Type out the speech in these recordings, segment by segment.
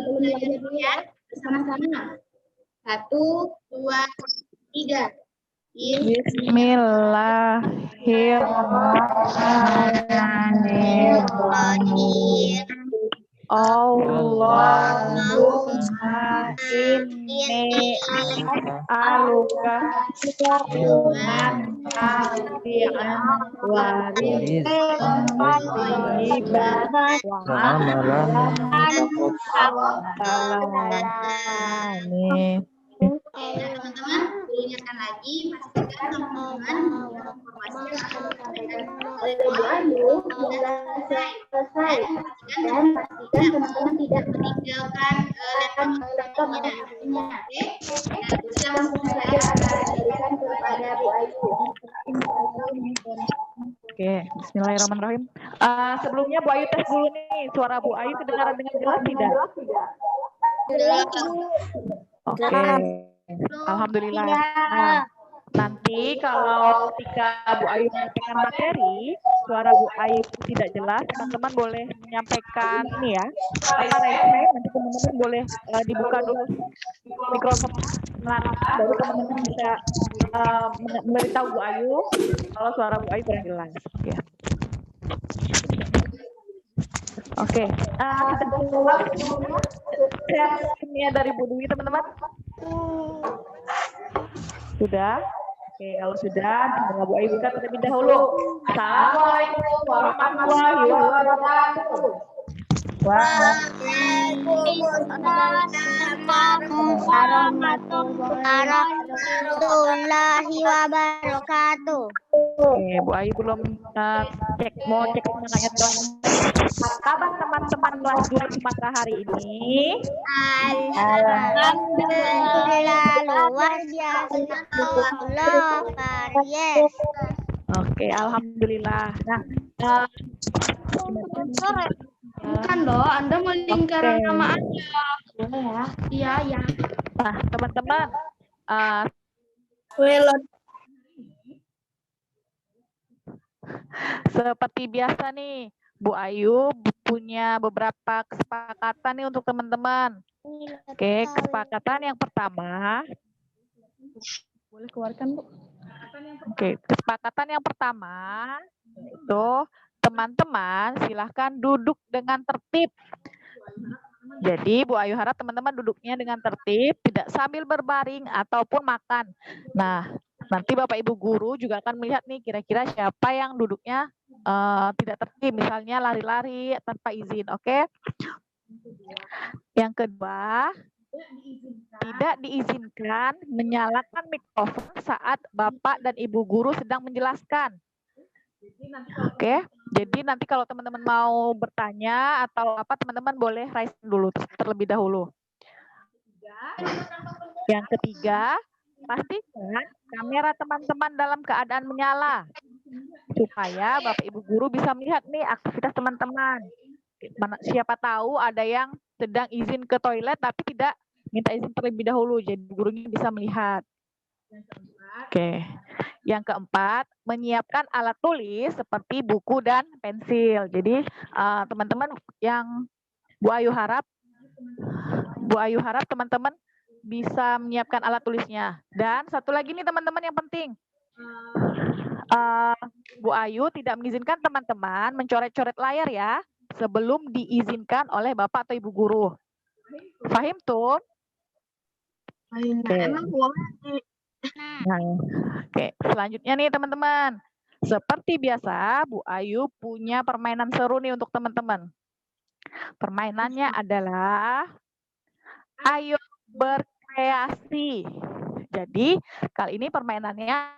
belajar dulu ya. Bersama-sama. 1, 2, 3. Bismillahirrahmanirrahim. Allahumma inni as'aluka ilman nafi'an wa rizqan thayyiban wa amalan mutaqabbalan. Oke, teman-teman, diingatkan lagi, pastikan teman-teman informasi yang akan disampaikan oleh Bu Ayu sudah selesai. Dan pastikan teman-teman tidak meninggalkan laptopnya. Oke, dan kita langsung saja akan kembalikan kepada Bu Ayu. Oke, bismillahirrahmanirrahim. Sebelumnya Bu Ayu tes dulu nih, suara Bu Ayu kedengaran dengan jelas tidak? Oke, alhamdulillah. Nah, nanti kalau ketika Bu Ayu menyampaikan materi, suara Bu Ayu tidak jelas, teman-teman boleh menyampaikan ini ya. Raise hand, nanti teman-teman boleh dibuka dulu mikrofonnya, baru teman-teman bisa memberitahu Bu Ayu kalau suara Bu Ayu kurang jelas. Ya. Oke, kita jawab ini dari Bu Dwi, teman-teman. Sudah? Oke, kalau sudah, Bu Ayu buka terlebih dahulu. Assalamualaikum warahmatullahi wabarakatuh. Waalaikumsalam warahmatullahi wabarakatuh. Oke, Bu Ayu belum mau cek semangatnya dong. Apa kabar teman-teman kelas 2 Sumatera hari ini? Alhamdulillah luar biasa. Allah karyes. Oke, alhamdulillah. Nah, bukan loh, Anda mau lingkaran nama aja. Boleh ya? Iya, ya. Nah, teman-teman, seperti biasa nih, Bu Ayu punya beberapa kesepakatan nih untuk teman-teman. Oke, kesepakatan yang pertama, boleh keluarkan Bu? Oke, kesepakatan yang pertama itu teman-teman silahkan duduk dengan tertib. Jadi Bu Ayu harap teman-teman duduknya dengan tertib, tidak sambil berbaring ataupun makan. Nah, nanti Bapak Ibu guru juga akan melihat nih kira-kira siapa yang duduknya tidak tertib, misalnya lari-lari tanpa izin, oke? Yang kedua, tidak diizinkan menyalakan mikrofon saat Bapak dan Ibu guru sedang menjelaskan. Oke, jadi nanti kalau teman-teman mau bertanya atau apa, teman-teman boleh raise dulu terlebih dahulu. Yang ketiga, pastikan kamera teman-teman dalam keadaan menyala supaya Bapak Ibu guru bisa melihat nih aktivitas teman-teman. Siapa tahu ada yang sedang izin ke toilet tapi tidak minta izin terlebih dahulu, jadi gurunya bisa melihat. Oke. Yang keempat, menyiapkan alat tulis seperti buku dan pensil. Jadi teman-teman yang Bu Ayu harap teman-teman bisa menyiapkan alat tulisnya. Dan satu lagi nih teman-teman yang penting, Bu Ayu tidak mengizinkan teman-teman mencoret-coret layar ya sebelum diizinkan oleh Bapak atau Ibu guru. Fahim tuh? Emang Nah, oke. Selanjutnya nih teman-teman. Seperti biasa, Bu Ayu punya permainan seru nih untuk teman-teman. Permainannya adalah ayo berkreasi. Jadi, kali ini permainannya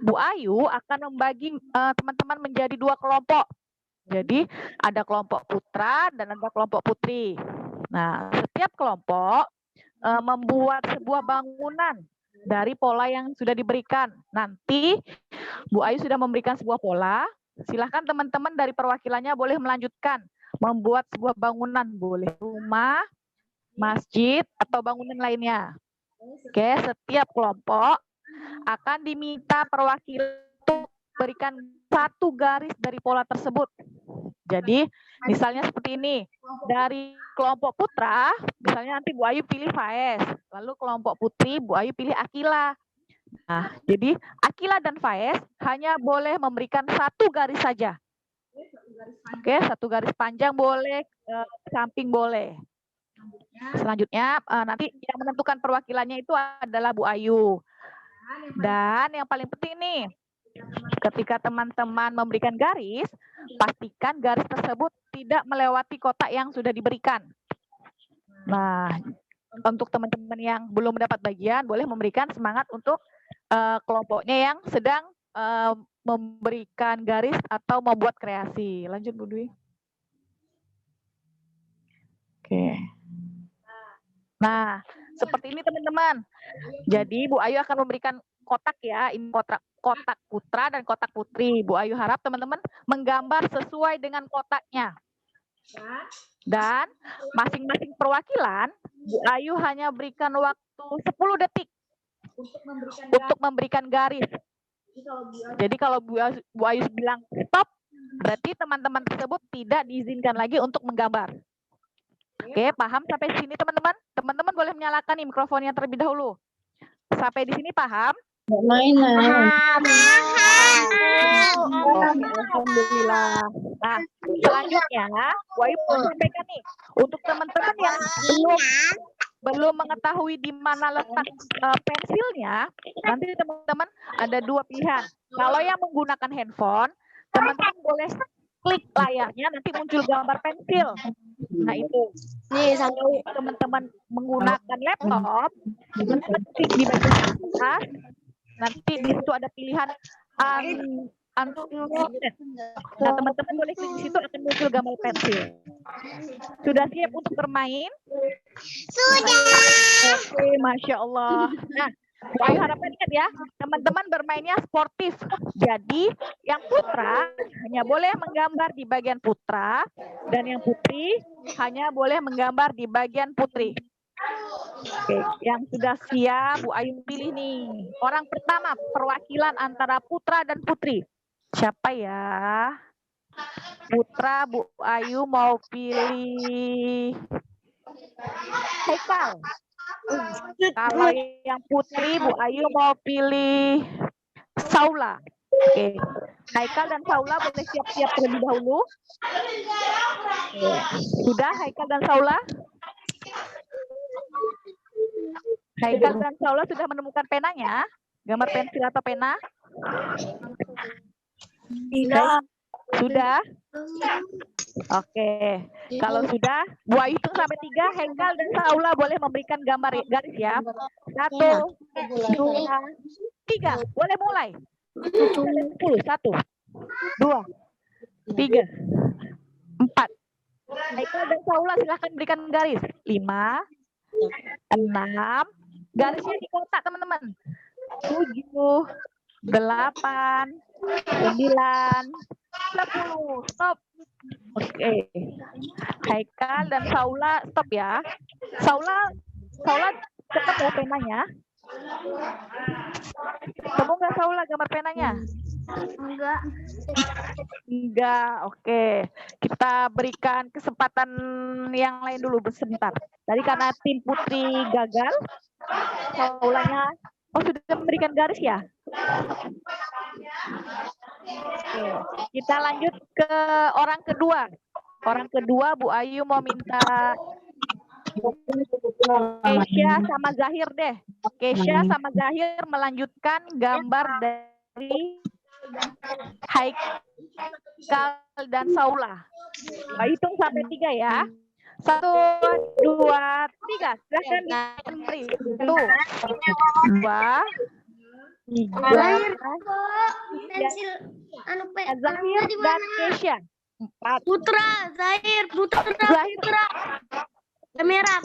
Bu Ayu akan membagi teman-teman menjadi 2 kelompok. Jadi, ada kelompok putra dan ada kelompok putri. Nah, setiap kelompok membuat sebuah bangunan dari pola yang sudah diberikan. Nanti Bu Ayu sudah memberikan sebuah pola, silahkan teman-teman dari perwakilannya boleh melanjutkan membuat sebuah bangunan, boleh rumah, masjid, atau bangunan lainnya. Oke, setiap kelompok akan diminta perwakilan untuk berikan 1 garis dari pola tersebut. Jadi misalnya seperti ini, dari kelompok putra, misalnya nanti Bu Ayu pilih Faiz, lalu kelompok putri Bu Ayu pilih Akila. Nah, jadi Akila dan Faiz hanya boleh memberikan satu garis saja. Oke, satu garis panjang boleh, samping boleh. Selanjutnya nanti yang menentukan perwakilannya itu adalah Bu Ayu. Dan yang paling penting nih, ketika teman-teman memberikan garis, pastikan garis tersebut tidak melewati kotak yang sudah diberikan. Nah, untuk teman-teman yang belum mendapat bagian, boleh memberikan semangat untuk kelompoknya yang sedang memberikan garis atau membuat kreasi. Lanjut Bu Dwi. Oke. Nah, seperti ini teman-teman. Jadi Bu Ayu akan memberikan kotak ya, ini kotak putra dan kotak putri. Bu Ayu harap teman-teman menggambar sesuai dengan kotaknya. Dan masing-masing perwakilan, Bu Ayu hanya berikan waktu 10 detik untuk memberikan garis. Jadi kalau Bu Ayu bilang stop, berarti teman-teman tersebut tidak diizinkan lagi untuk menggambar. Oke, paham sampai sini teman-teman? Teman-teman boleh menyalakan nih mikrofonnya terlebih dahulu. Sampai di sini paham? Alhamdulillah. Nah, selanjutnya, Bu Ayu mau sampaikan nih, untuk teman-teman yang belum mengetahui di mana letak pensilnya, nanti teman-teman ada dua pilihan. Kalau yang menggunakan handphone, teman-teman boleh klik layarnya, nanti muncul gambar pensil. Nah itu. Nih, kalau teman-teman menggunakan laptop, teman-teman klik di bagian atas, nanti di situ ada pilihan unmuted. Nah, teman-teman boleh klik di situ, akan muncul gambar pensil. Sudah siap untuk bermain? Sudah. Oke, Masya Allah. Nah, Bu Ayu harapkan ingat ya, teman-teman bermainnya sportif. Jadi, yang putra hanya boleh menggambar di bagian putra, dan yang putri hanya boleh menggambar di bagian putri. Oke, yang sudah siap, Bu Ayu pilih nih. Orang pertama, perwakilan antara putra dan putri. Siapa ya? Putra, Bu Ayu mau pilih Haikal. Kalau yang putri, Bu Ayu mau pilih Saula. Oke, Haikal dan Saula boleh siap-siap terlebih dahulu. Sudah Haikal dan Saula? Haikal dan Saula sudah menemukan penanya? Gambar pensil atau pena? Tidak. Sudah? Oke. Kalau sudah, Bu Ayu hitung sampai 3, Haikal dan Saula boleh memberikan gambar garis ya. 1, 2, 3. Boleh mulai. 10. 1, 2, 3, 4. Haikal dan Saula silahkan berikan garis. 5, 6. Garisnya di kotak teman-teman. 7, 8, 9, 10. Stop. Oke. Haikal dan Saula stop ya. Saula ketemu penanya? Kamu nggak Saula gambar penanya? Enggak. Oke. Kita berikan kesempatan yang lain dulu sebentar. Tadi karena tim putri gagal, Saulanya sudah memberikan garis ya? Oke. Kita lanjut ke orang kedua. Orang kedua Bu Ayu mau minta Kesha sama Zahir deh. Kesha sama Zahir melanjutkan gambar dari Haikal dan Saula. Hitung sampai 3 ya. 1, 2, 3. Silahkan diberi. 1, 2, 3. Pensil Zahir dan Kesha. 4. Putra, Zahir, Zahir. Merah.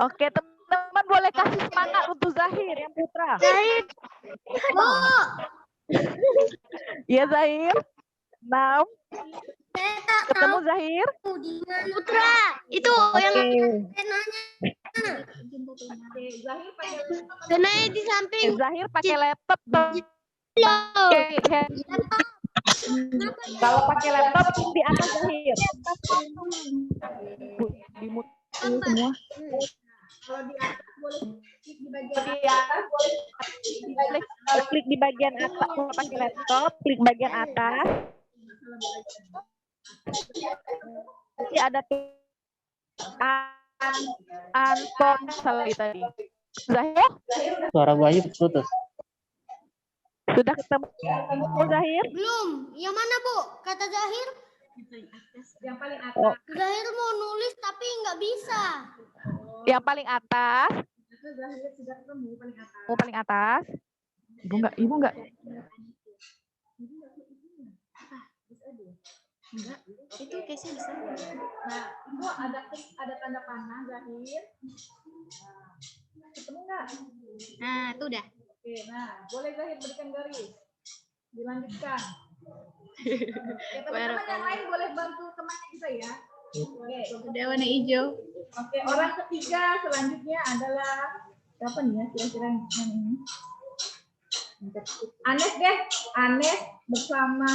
Oke, teman-teman boleh kasih semangat untuk Zahir yang putra. Zahir. Ya Zahir. 6. Ketemu Zahir. Putra, itu yang penanya. Penanya di samping. Zahir pakai laptop. Oke. Kalau pakai laptop di atas Zahir. Di mute semua. Kalau di atas boleh klik di bagian atas, boleh Klik di bagian atas. Kalau pakai laptop, klik bagian atas. Nanti ada uncancel tadi. Zahir? Suara Bu Ayu putus. Sudah ketemu Zahir? Belum. Yang mana, Bu? Kata Zahir? yang paling atas. Oh, Zahir mau nulis tapi nggak bisa. yang paling atas. Itu Zahir sudah ketemu paling atas. Oh, paling atas. Ibu enggak. Enggak, itu case-nya bisa. Nah, Ibu ada tanda panah Zahir. Nah, ketemu enggak? Nah, itu udah. Oke, nah, boleh Zahir berikan garis. Dilanjutkan. Oke, teman-teman yang lain boleh bantu temannya kita ya. Oke, udah warna hijau. Oke, orang ketiga selanjutnya adalah siapa nih ya kira-kira yang ini? Anes deh, Anes bersama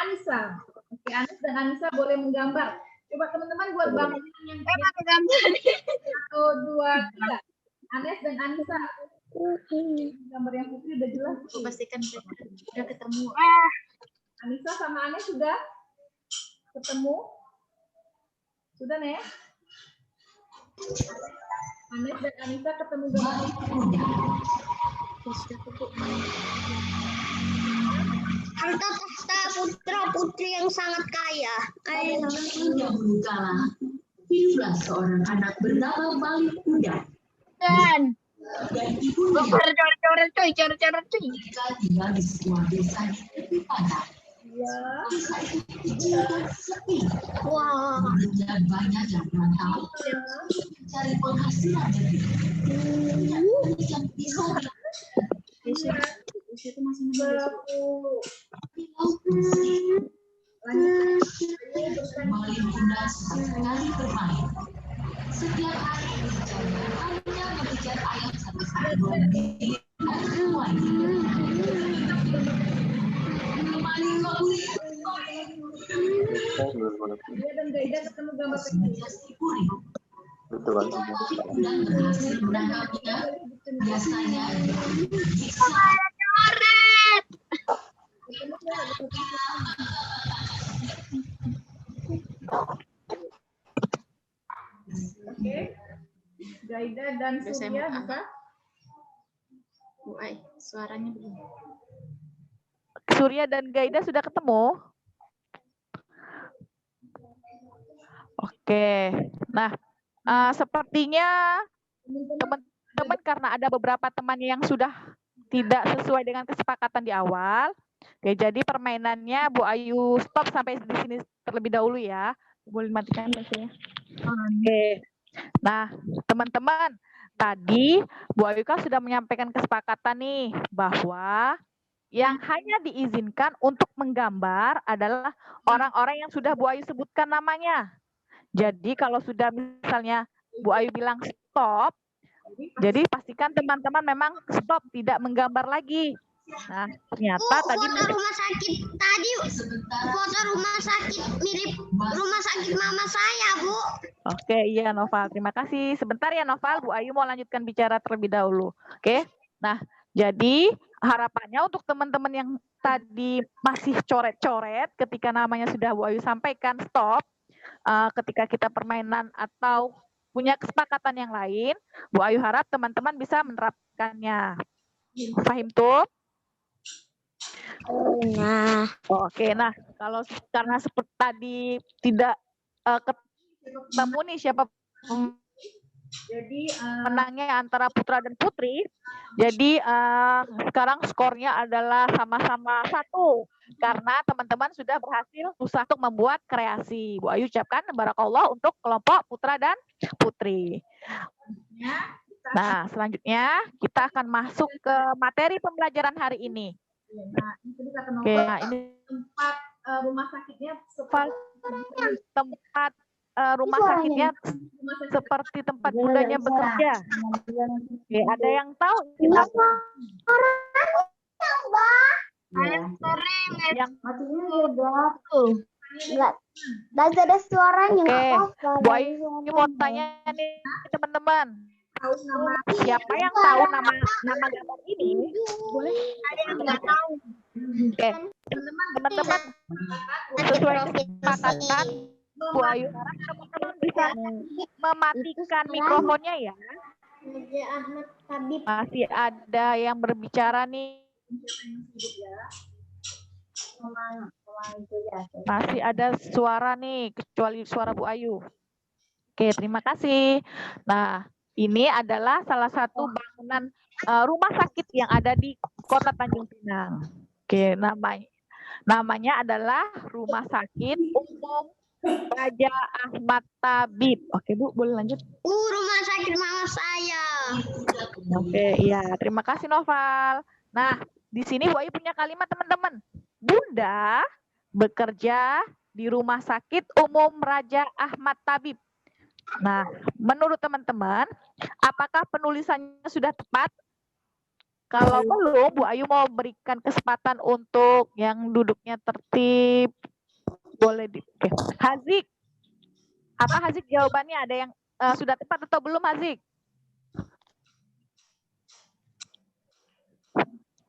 Anissa. Oke, Anes dan Anissa boleh menggambar. Coba teman-teman buat bangunan yang gambar. 1, 2, 3. Anes dan Anissa. Gambar yang putih udah jelas. Pastikan udah ketemu. Anissa sama Anes sudah ketemu. Sudah nih. Anes dan Anissa ketemu gambar. Harta tahta putra-putri yang sangat kaya. Dahulu kala, hiduplah seorang anak bernama Malik Kuda. Dan Ibunya cara mereka tinggal di sebuah desa di tepi pantai. Desa itu kecil dan sepi. wah. Mengejar banyak yang merantau mencari penghasilan lebih. Yang bisa Itu masih menunggu. di laut bersih. Malik Kuda sekali bermain. Setiap hari kerjanya hanya mengejar ayam sampai belum dilihat semuanya. Malik Dia dan Gaida ketemu gambar semenjak Sipuri. Dan berhasil menangkapnya. Biasanya disiksa. Oke. Gaida dan Surya bisa? Suaranya belum. Surya dan Gaida sudah ketemu? Oke. Nah, sepertinya teman-teman karena ada beberapa teman yang sudah tidak sesuai dengan kesepakatan di awal. Oke, jadi permainannya Bu Ayu stop sampai di sini terlebih dahulu ya. Boleh matikan biasanya. Oke. Nah, teman-teman, tadi Bu Ayu kan sudah menyampaikan kesepakatan nih bahwa yang hanya diizinkan untuk menggambar adalah orang-orang yang sudah Bu Ayu sebutkan namanya. Jadi kalau sudah misalnya Bu Ayu bilang stop, jadi pastikan teman-teman memang stop, tidak menggambar lagi. Nah, ternyata tadi Foto rumah sakit tadi, foto rumah sakit mirip rumah sakit mama saya, Bu. Oke, iya Noval. Terima kasih. Sebentar ya Noval, Bu Ayu mau lanjutkan bicara terlebih dahulu. Oke. Nah, jadi harapannya untuk teman-teman yang tadi masih coret-coret ketika namanya sudah Bu Ayu sampaikan stop, ketika kita permainan atau punya kesepakatan yang lain, Bu Ayu harap teman-teman bisa menerapkannya. Paham tuh? Nah, Oke, nah kalau karena seperti tadi tidak ketemu nih siapa Jadi menangnya antara putra dan putri, jadi sekarang skornya adalah sama-sama 1 karena teman-teman sudah berhasil usaha untuk membuat kreasi. Bu Ayu ucapkan barakallah untuk kelompok putra dan putri. Nah, selanjutnya kita akan masuk ke materi pembelajaran hari ini. nah, ini kita akan Oke, nonton nah ini tempat rumah sakitnya tempat rumah sakitnya seperti tempat bundanya bekerja. Oke, ada yang tahu? Yang Maksudnya udah nggak ada suaranya. Oke, Nggak apa-apa. Bu Ayu mau tanya nih teman-teman. Siapa yang tahu nama gambar ini? Boleh? Oke, teman-teman sesuai kesepakatan Bu Ayu, teman-teman bisa mematikan mikrofonnya ya. Raja Ahmad Tabib. Masih ada yang berbicara nih. Masih ada suara nih, kecuali suara Bu Ayu. Oke, terima kasih. Nah, ini adalah salah satu bangunan rumah sakit yang ada di Kota Tanjung Pinang. Oke, namanya adalah Rumah Sakit Umum Raja Ahmad Tabib. Oke, Bu, boleh lanjut? Rumah sakit mama saya. Oke, iya. Terima kasih, Noval. Nah, di sini Bu Ayu punya kalimat, teman-teman. Bunda bekerja di Rumah Sakit Umum Raja Ahmad Tabib. Nah, menurut teman-teman, apakah penulisannya sudah tepat? Kalau belum, Bu Ayu mau berikan kesempatan untuk yang duduknya tertib. Boleh di. Oke. Hazik. Apa Hazik jawabannya? Ada yang sudah tepat atau belum, Hazik?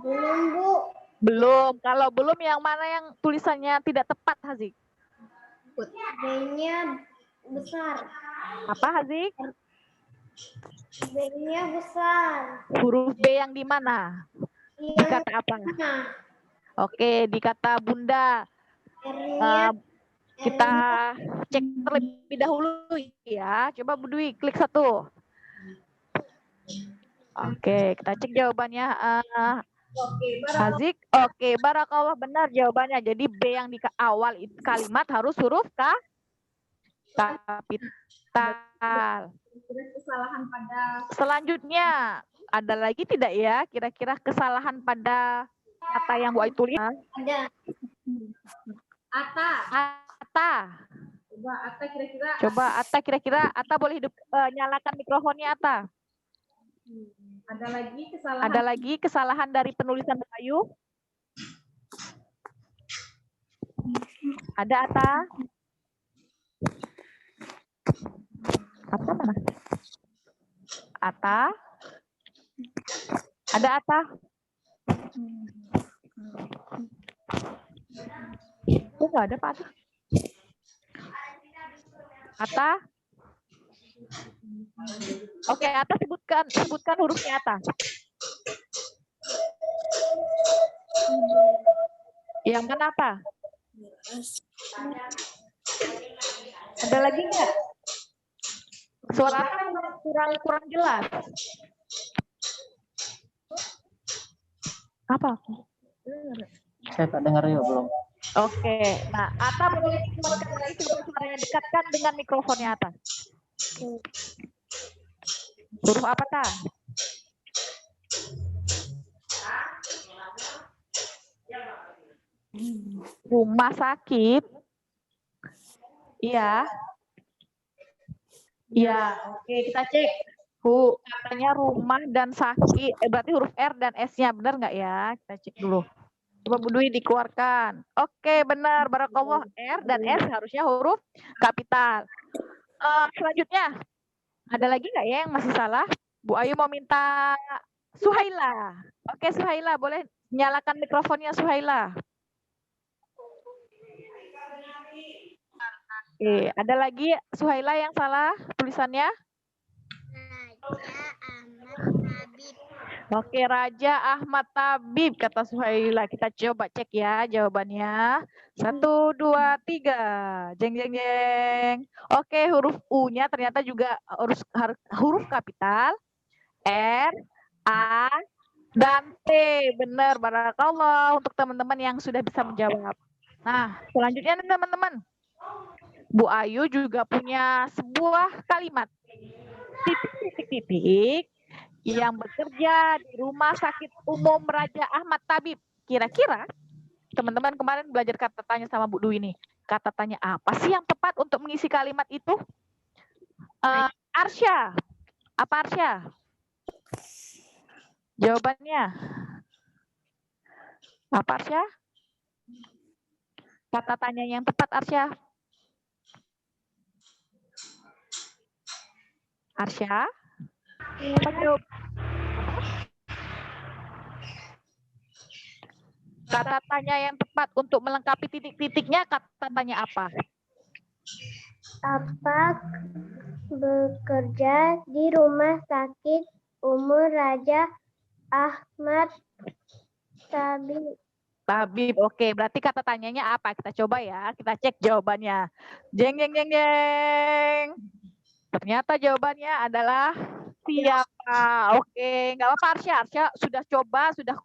Belum, Bu. Belum. Kalau belum, yang mana yang tulisannya tidak tepat, Hazik? B-nya besar. Apa, Hazik? B-nya besar. Huruf B yang di mana? Di kata apa? Oke, di kata Bunda. R-nya Kita cek terlebih dahulu ya. Coba Bu Dwi klik 1. Oke, kita cek jawabannya. Hazik, oke, barakallah, benar jawabannya. Jadi B yang di awal kalimat harus huruf kapital. Selanjutnya, ada lagi tidak ya kira-kira kesalahan pada kata yang Bu Ayu tulis? ada. Ata. Coba Atta kira-kira. Ata boleh nyalakan mikrofonnya, Ata. Ada lagi kesalahan dari penulisan Bu Ayu? Ada, Ata? Ata mana? Ata? Ada, Ata? Oh, nggak ada, Pak Ata. Ata? Oke, Ata sebutkan hurufnya, Ata. Yang mana, Ata? Ada lagi nggak? Suara Ata kurang jelas. Apa? Saya tak dengar ya belum. Oke, nah Ata boleh suaranya dekatkan dengan mikrofonnya Ata. Huruf apa, Ta? Rumah sakit. Iya. Iya, oke, kita cek. Katanya rumah dan sakit, berarti huruf R dan S-nya benar nggak ya? Kita cek dulu. Coba Bu Dwi dikeluarkan. Oke, benar. Barakallah, R dan S harusnya huruf kapital. Selanjutnya, ada lagi nggak ya yang masih salah? Bu Ayu mau minta Suhaila. Oke, Suhaila, boleh nyalakan mikrofonnya, Suhaila. Oke, ada lagi Suhaila yang salah tulisannya? Raja Ahmad Tabib. Oke, Raja Ahmad Tabib, kata Suhaila. Kita coba cek ya jawabannya. 1, 2, 3. Jeng, jeng, jeng. Oke, huruf U-nya ternyata juga huruf kapital. R, A, dan T. Benar, barakallah untuk teman-teman yang sudah bisa menjawab. Nah, selanjutnya nih teman-teman. Bu Ayu juga punya sebuah kalimat. Titik-titik-titik yang bekerja di Rumah Sakit Umum Raja Ahmad Tabib. Kira-kira teman-teman kemarin belajar kata tanya sama Bu Dwi nih. Kata tanya apa sih yang tepat untuk mengisi kalimat itu? Arsya. Apa Arsya? Jawabannya. Apa Arsya? Kata tanya yang tepat Arsya. Arsya? Apa jawab? Kata tanya yang tepat untuk melengkapi titik-titiknya, kata tanya apa? Apa bekerja di Rumah Sakit Umum Raja Ahmad Tabib? Tabib, oke. Berarti kata tanyanya apa? Kita coba ya, kita cek jawabannya. Jeng, jeng, jeng, jeng. Ternyata jawabannya adalah siapa. Oke, nggak apa-apa Arsya. Arsya sudah coba, sudah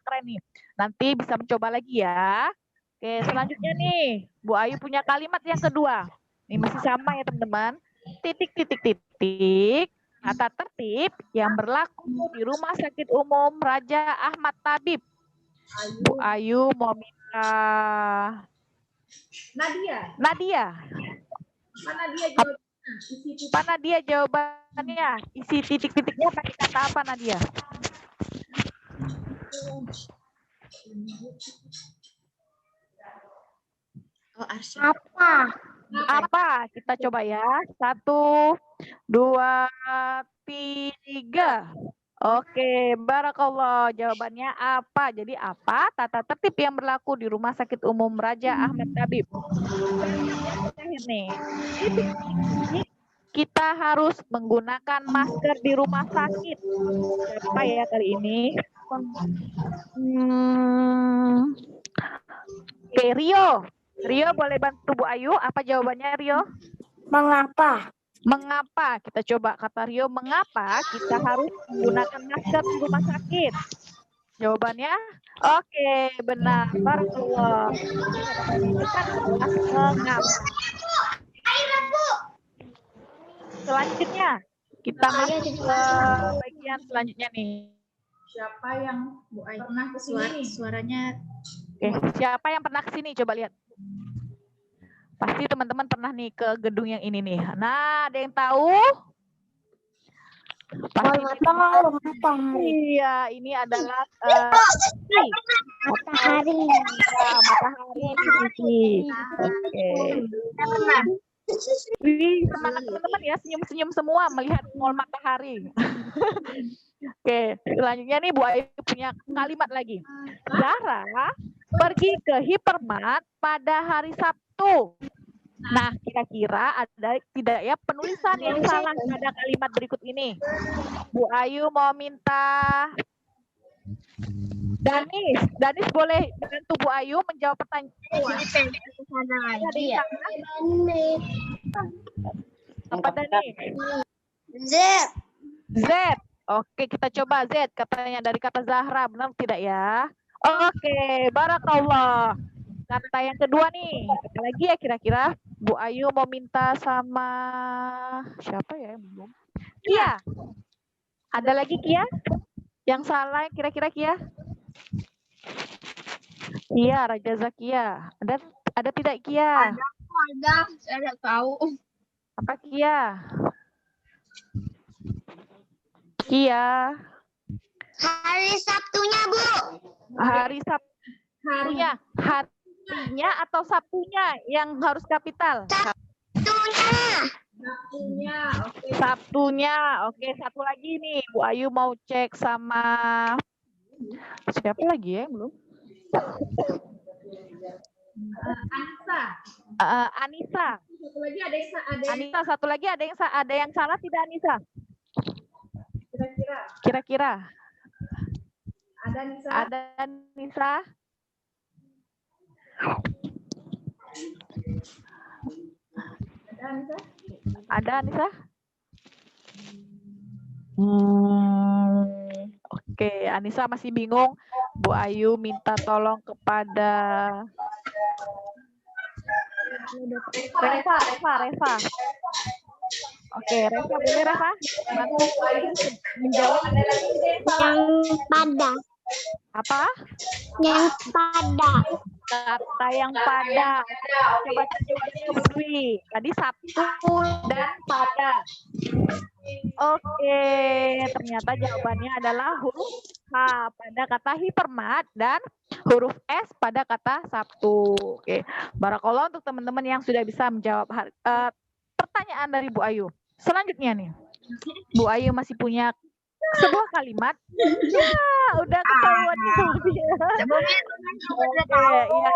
keren nih. Nanti bisa mencoba lagi ya. Oke, selanjutnya nih, Bu Ayu punya kalimat yang kedua. Ini masih sama ya teman-teman. Titik, titik, titik. Kata tertib yang berlaku di Rumah Sakit Umum Raja Ahmad Tabib. Bu Ayu mau minta Nadia. Mana dia jawabannya? Isi titik-titiknya pakai kata apa Nadia? Apa? Kita coba ya. 1, 2, 3. Oke, barakallah. Jawabannya apa? Jadi apa? Tata tertib yang berlaku di Rumah Sakit Umum Raja Ahmad Tabib. Nih. Kita harus menggunakan masker di rumah sakit. Siapa ya kali ini? Oke, Rio. Rio boleh bantu Bu Ayu? Apa jawabannya Rio? Mengapa? Mengapa? Kita coba kata Rio, mengapa kita harus menggunakan masker di rumah sakit? Jawabannya, oke, benar. Barakallah. Mengapa? Selanjutnya, kita masuk ke bagian selanjutnya nih. Siapa yang pernah kesini? Suaranya. Oke, siapa yang pernah kesini? Coba lihat. Pasti teman-teman pernah nih ke gedung yang ini nih. Nah, ada yang tahu? Pasti iya, ini adalah Matahari. Matahari. Oke. Wih, semangat teman-teman ya, senyum-senyum semua melihat mall matahari. Oke, selanjutnya nih Bu Ayu punya kalimat lagi. Zahra pergi ke Hypermart pada hari Sabtu. Nah, kira-kira ada tidak ya penulisan yang salah pada kalimat berikut ini? Bu Ayu mau minta Danis boleh bantu Bu Ayu menjawab pertanyaan. Apa Danis? Z. Oke, kita coba Z. Katanya dari kata Zahra, benar tidak ya? Oke, barakallah. Kata yang kedua nih, apa lagi ya kira-kira? Bu Ayu mau minta sama siapa ya yang belum? Kia. Ada lagi Kia? Yang salah kira-kira Kia? Kia, Raja Zakia. Ada tidak Kia? Ada, saya tidak tahu. Apa Kia? Kia. Hari Sabtunya, Bu. Hari Sabtunya. Harinya atau Sabtunya yang harus kapital? Sabtunya. Oke, satu lagi nih. Bu Ayu mau cek sama siapa lagi ya belum? Anissa. Anissa, satu lagi ada yang salah tidak Anissa? Kira-kira. Ada Anissa? Ada Anissa? Oke, Anissa masih bingung. Bu Ayu minta tolong kepada Reva. Oke, Reva boleh Reva? Bantu menjawab. Yang pada. Apa? Yang pada. Kata yang pada. Coba jawabannya Bu Dwi. Tadi Sabtu dan pada. Oke, ternyata jawabannya adalah huruf H. H pada kata hipermat dan huruf S pada kata Sabtu. Oke, barakallah untuk teman-teman yang sudah bisa menjawab pertanyaan dari Bu Ayu. Selanjutnya nih, Bu Ayu masih punya sebuah kalimat. Ya, udah ketahuan sama dia. Oke, iya.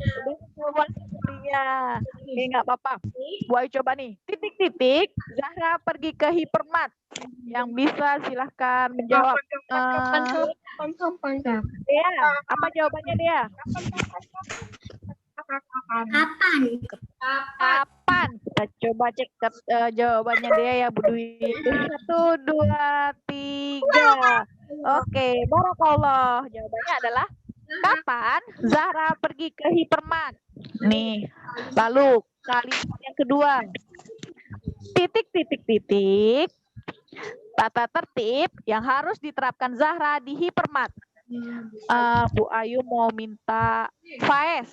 Udah ketahuan sama dia. Oke, nggak apa-apa. Bu Ayu coba nih. Titik-titik. Zahra pergi ke hipermat. Yang bisa silahkan menjawab. Dia, apa jawabannya dia? Kapan? Kita coba cek jawabannya dia ya Bu Dwi. 1, 2, 3. Oke, barakallah. Jawabannya adalah kapan Zahra pergi ke hipermat? Nih. Lalu kalimat yang kedua. Titik. Tata tertib yang harus diterapkan Zahra di hipermat. Bu Ayu mau minta Faiz.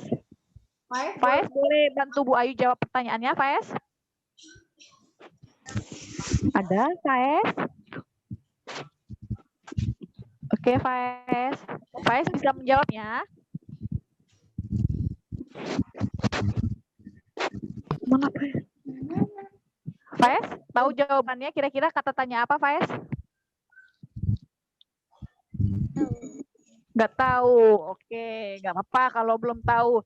Faiz boleh bantu Bu Ayu jawab pertanyaannya, Faiz? Ada, Faiz? Oke, Faiz. Faiz bisa menjawabnya? Mana Faiz? Faiz, tahu jawabannya kira-kira kata tanya apa, Faiz? Nggak tahu. Oke, nggak apa-apa kalau belum tahu.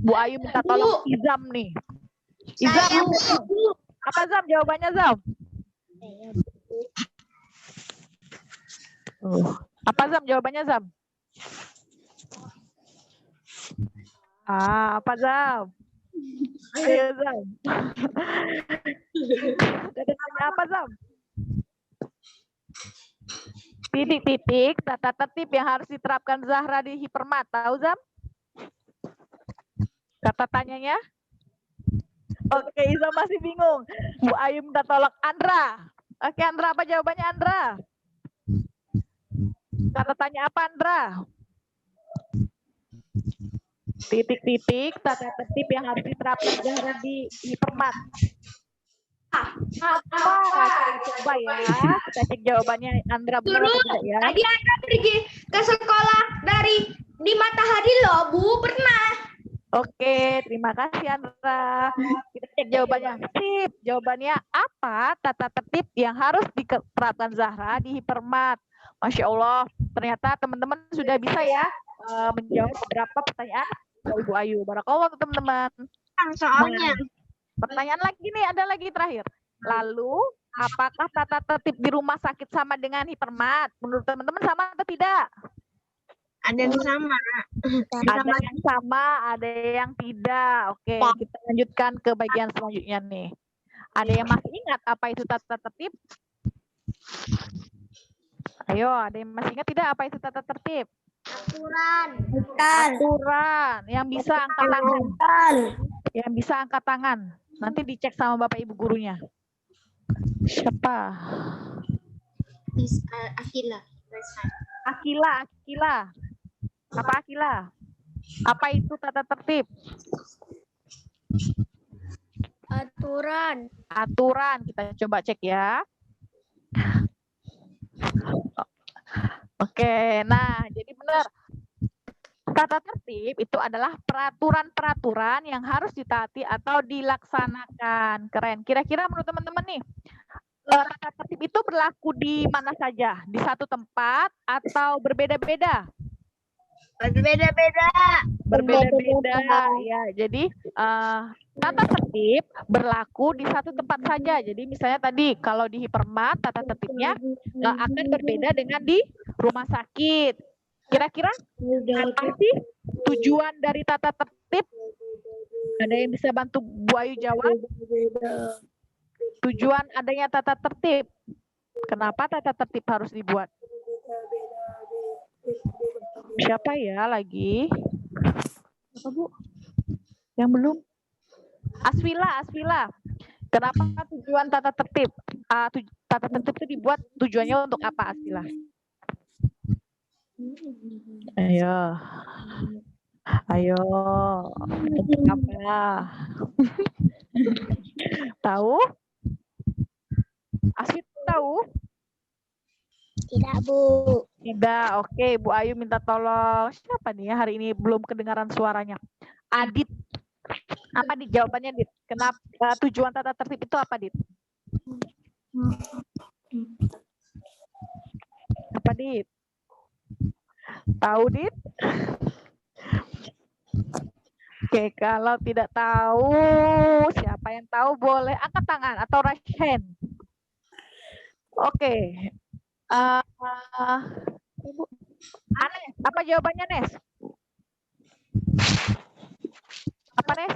Bu Ayu minta tolong Izam nih. Izam, apa Zam jawabannya Zam? Apa Zam jawabannya Zam? Apa Zam? Ayo Zam. Ada tanya apa Zam? Titik-titik tata tertib yang harus diterapkan Zahra di hipermat. Tahu Zam? Kata tanyanya? Oke, Izam masih bingung. Bu Ayu minta tolong Andra. Oke, Andra, apa jawabannya Andra? Kata tanya apa Andra? Titik-titik tata tertib yang harus diterapkan Zahra di hipermat. Apa? Coba ya. Kita cek jawabannya Andra benar atau tidak ya. Tadi Andra pergi ke sekolah dari di Matahari loh, Bu. Pernah. Oke, terima kasih Andra. Kita cek jawabannya. Sip, jawabannya apa tata tertib yang harus diterapkan Zahra di hipermat? Masya Allah, ternyata teman-teman sudah bisa ya menjawab beberapa pertanyaan dari Bu Ayu. Barakallah teman-teman. Soalnya. Pertanyaan lagi nih, ada lagi terakhir. Lalu, apakah tata tertib di rumah sakit sama dengan hipermat? Menurut teman-teman sama atau tidak? Ada yang sama. Ada yang sama, ada yang tidak. Oke, kita lanjutkan ke bagian selanjutnya nih. Ada yang masih ingat apa itu tata tertib? Ayo, ada yang masih ingat tidak apa itu tata tertib? Aturan. Yang bisa angkat tangan. Yang bisa angkat tangan. Nanti dicek sama Bapak Ibu gurunya. Siapa? Akila. Apa Akila? Apa itu tata tertib? Aturan. Kita coba cek ya. Oke, nah jadi benar. Tata tertib itu adalah peraturan-peraturan yang harus ditaati atau dilaksanakan. Keren. Kira-kira menurut teman-teman nih, tata tertib itu berlaku di mana saja? Di satu tempat atau berbeda-beda? Berbeda-beda. Ya, jadi tata tertib berlaku di satu tempat saja. Jadi misalnya tadi kalau di hipermat tata tertibnya akan berbeda dengan di rumah sakit. Kira-kira apa sih tujuan dari tata tertib? Ada yang bisa bantu Bu Ayu jawab? Tujuan adanya tata tertib. Kenapa tata tertib harus dibuat? Siapa ya lagi? Apa Bu? Yang belum? Aswila. Kenapa tujuan tata tertib? Tata tertib itu dibuat tujuannya untuk apa Aswila? Ayo. Untuk apa? Tahu? Aswila tahu? Tidak, Bu. Tidak. Oke, Bu Ayu minta tolong. Siapa nih ya hari ini belum kedengaran suaranya? Adit. Apa Dit jawabannya, Dit? Kenapa tujuan tata tertib itu apa, Dit? Apa, Dit? Tahu, Dit? Oke, kalau tidak tahu, siapa yang tahu boleh angkat tangan atau raise hand. Oke. Ibu, Anes, apa jawabannya, Nes? Apa, Nes?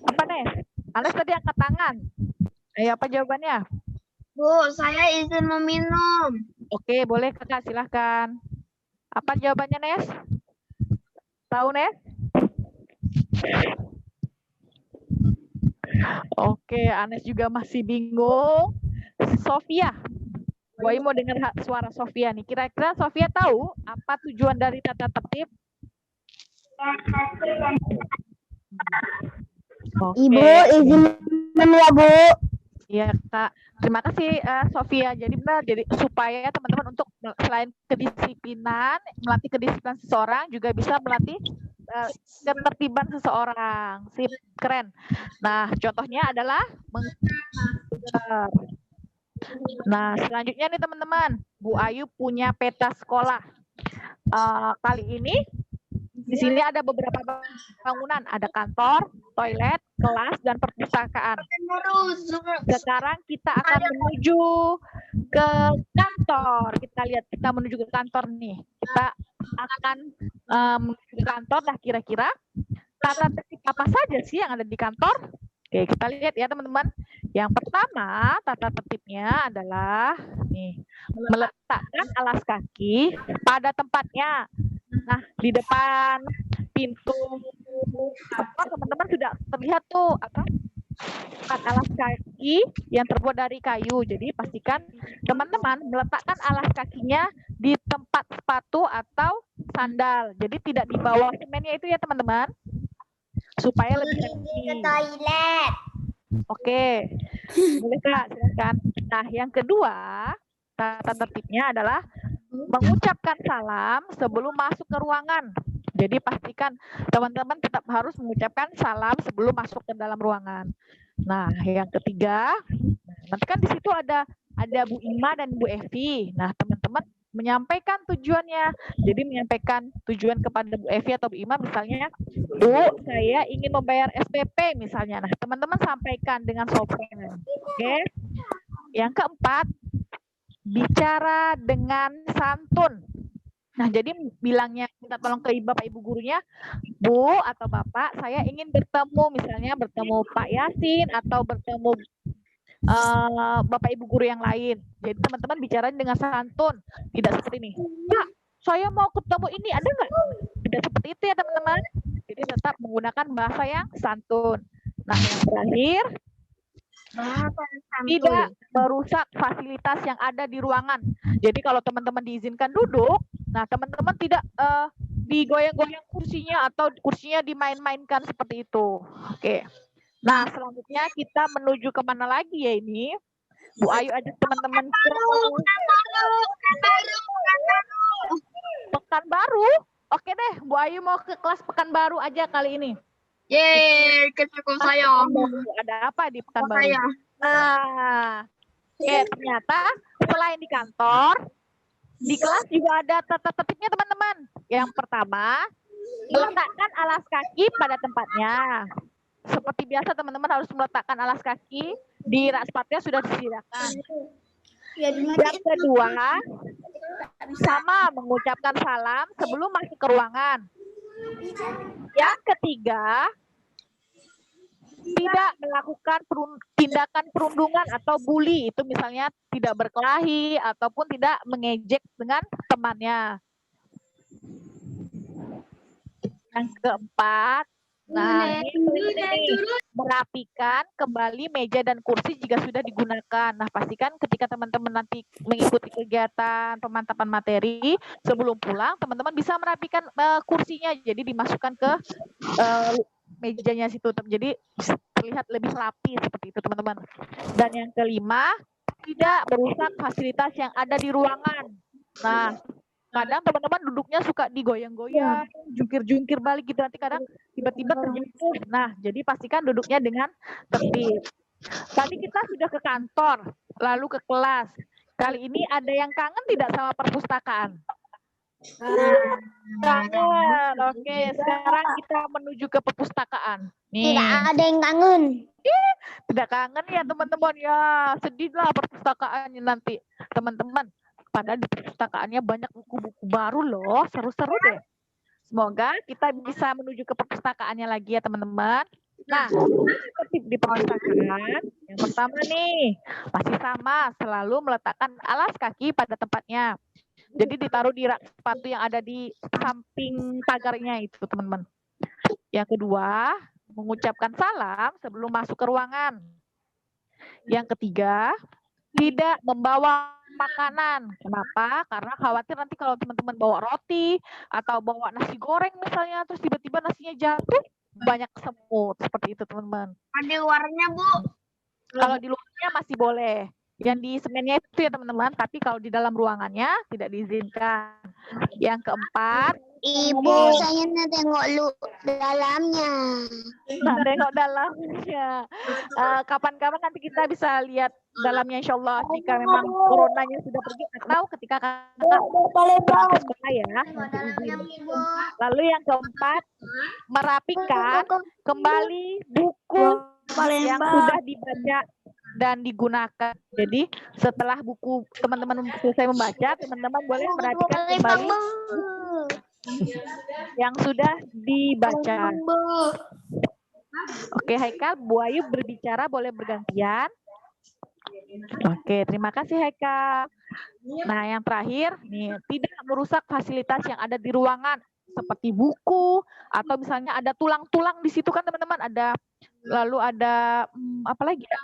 Apa, Nes? Anes tadi angkat tangan. Ayo, apa jawabannya? Bu, saya izin meminum. Oke, boleh Kakak, silahkan. Apa jawabannya, Nes? Tahu, Nes? Oke, Anes juga masih bingung. Sofia. Boy mau dengar suara Sofia nih. Kira-kira Sofia tahu apa tujuan dari tata tertib? Oke. Ibu izin minum ya, Bu. Iya, Kak. Terima kasih Sofia. Jadi benar, jadi supaya teman-teman untuk selain kedisiplinan, melatih kedisiplinan seseorang juga bisa melatih ketertiban seseorang. Sip, keren. Nah, contohnya adalah Nah, selanjutnya nih teman-teman, Bu Ayu punya peta sekolah. Kali ini di sini ada beberapa bangunan, ada kantor, toilet, kelas, dan perpustakaan. Sekarang kita akan menuju ke kantor. Kita lihat, kita menuju ke kantor nih. Kita akan menuju ke kantor. Nah, kira-kira tata tertib apa saja sih yang ada di kantor? Oke, kita lihat ya teman-teman. Yang pertama, tata tertibnya adalah nih, meletakkan alas kaki pada tempatnya. Nah, di depan pintu apa teman-teman sudah terlihat tuh apa? Alas kaki yang terbuat dari kayu. Jadi pastikan teman-teman meletakkan alas kakinya di tempat sepatu atau sandal. Jadi tidak di bawah semennya itu ya teman-teman. Supaya lebih rapi. Ke toilet. Oke, boleh Kak, silakan. Nah, yang kedua, tata tertibnya adalah mengucapkan salam sebelum masuk ke ruangan. Jadi pastikan teman-teman tetap harus mengucapkan salam sebelum masuk ke dalam ruangan. Nah, yang ketiga, nanti kan di situ ada Bu Ima dan Bu Evi. Nah, teman-teman menyampaikan tujuannya. Jadi menyampaikan tujuan kepada Bu Evi atau Bu Ima misalnya, Bu, saya ingin membayar SPP misalnya. Nah, teman-teman sampaikan dengan sopan. Oke. Yang keempat, bicara dengan santun. Nah, jadi bilangnya minta tolong ke Bapak Ibu gurunya, Bu atau Bapak, saya ingin bertemu Pak Yasin atau bertemu Bapak Ibu guru yang lain. Jadi teman-teman bicara dengan santun, tidak seperti ini. Pak, saya mau ketemu ini, ada nggak? Tidak seperti itu ya teman-teman. Jadi tetap menggunakan bahasa yang santun. Nah, yang terakhir, tidak merusak fasilitas yang ada di ruangan. Jadi kalau teman-teman diizinkan duduk, nah teman-teman tidak digoyang-goyang kursinya atau kursinya dimain-mainkan seperti itu. Oke. Nah, selanjutnya kita menuju kemana lagi ya ini? Bu Ayu ajak teman-teman ke Pekanbaru. Oke deh, Bu Ayu mau ke kelas Pekanbaru aja kali ini. Yeay, ke sekolah saya. Ada apa di Pekanbaru? Nah, oke, ternyata selain di kantor, di kelas juga ada tata tertibnya teman-teman. Yang pertama, meletakkan alas kaki pada tempatnya. Seperti biasa teman-teman harus meletakkan alas kaki di rak sepatunya sudah disediakan. Yang kedua, sama mengucapkan salam sebelum masuk ke ruangan. Yang ketiga, tidak melakukan tindakan perundungan atau bully. Itu misalnya tidak berkelahi ataupun tidak mengejek dengan temannya. Yang keempat, merapikan kembali meja dan kursi jika sudah digunakan. Nah, pastikan ketika teman-teman nanti mengikuti kegiatan pemantapan materi, sebelum pulang, teman-teman bisa merapikan kursinya. Jadi dimasukkan ke mejanya situ. Jadi terlihat lebih rapi seperti itu, teman-teman. Dan yang kelima, tidak merusak fasilitas yang ada di ruangan. Nah, kadang teman-teman duduknya suka digoyang-goyang, jungkir-jungkir balik gitu, nanti kadang tiba-tiba terjatuh. Nah, jadi pastikan duduknya dengan tertib. Tadi kita sudah ke kantor, lalu ke kelas. Kali ini ada yang kangen tidak sama perpustakaan? Kangen. Oke, sekarang kita menuju ke perpustakaan. Nih. Tidak ada yang kangen. Tidak kangen ya teman-teman ya, sedihlah perpustakaannya nanti teman-teman. Padahal di perpustakaannya banyak buku-buku baru loh, seru-seru deh. Semoga kita bisa menuju ke perpustakaannya lagi ya teman-teman. Nah, tertib di perpustakaan. Yang pertama nih, masih sama, selalu meletakkan alas kaki pada tempatnya. Jadi ditaruh di rak sepatu yang ada di samping pagarnya itu teman-teman. Yang kedua, mengucapkan salam sebelum masuk ke ruangan. Yang ketiga, tidak membawa makanan. Kenapa? Karena khawatir nanti kalau teman-teman bawa roti atau bawa nasi goreng misalnya, terus tiba-tiba nasinya jatuh, banyak semut. Seperti itu teman-teman. Ada luarnya, Bu. Kalau di luarnya masih boleh. Yang di semennya itu ya teman-teman, tapi kalau di dalam ruangannya tidak diizinkan. Yang keempat, Ibu, saya nak tengok dalamnya. nah, tengok dalamnya. Kapan-kapan nanti kita bisa lihat dalamnya insya Allah jika memang coronanya sudah pergi atau ketika kakak pulang sekolah ya. Lalu yang keempat, merapikan kembali buku yang sudah dibaca dan digunakan. Jadi setelah buku teman-teman selesai membaca, teman-teman boleh merapikan kembali yang sudah dibaca. Oke, Haikal, Bu Ayu berbicara boleh bergantian. Oke, terima kasih Haikal. Nah, yang terakhir, nih, tidak merusak fasilitas yang ada di ruangan seperti buku atau misalnya ada tulang-tulang di situ kan teman-teman, ada lalu ada apa lagi ya?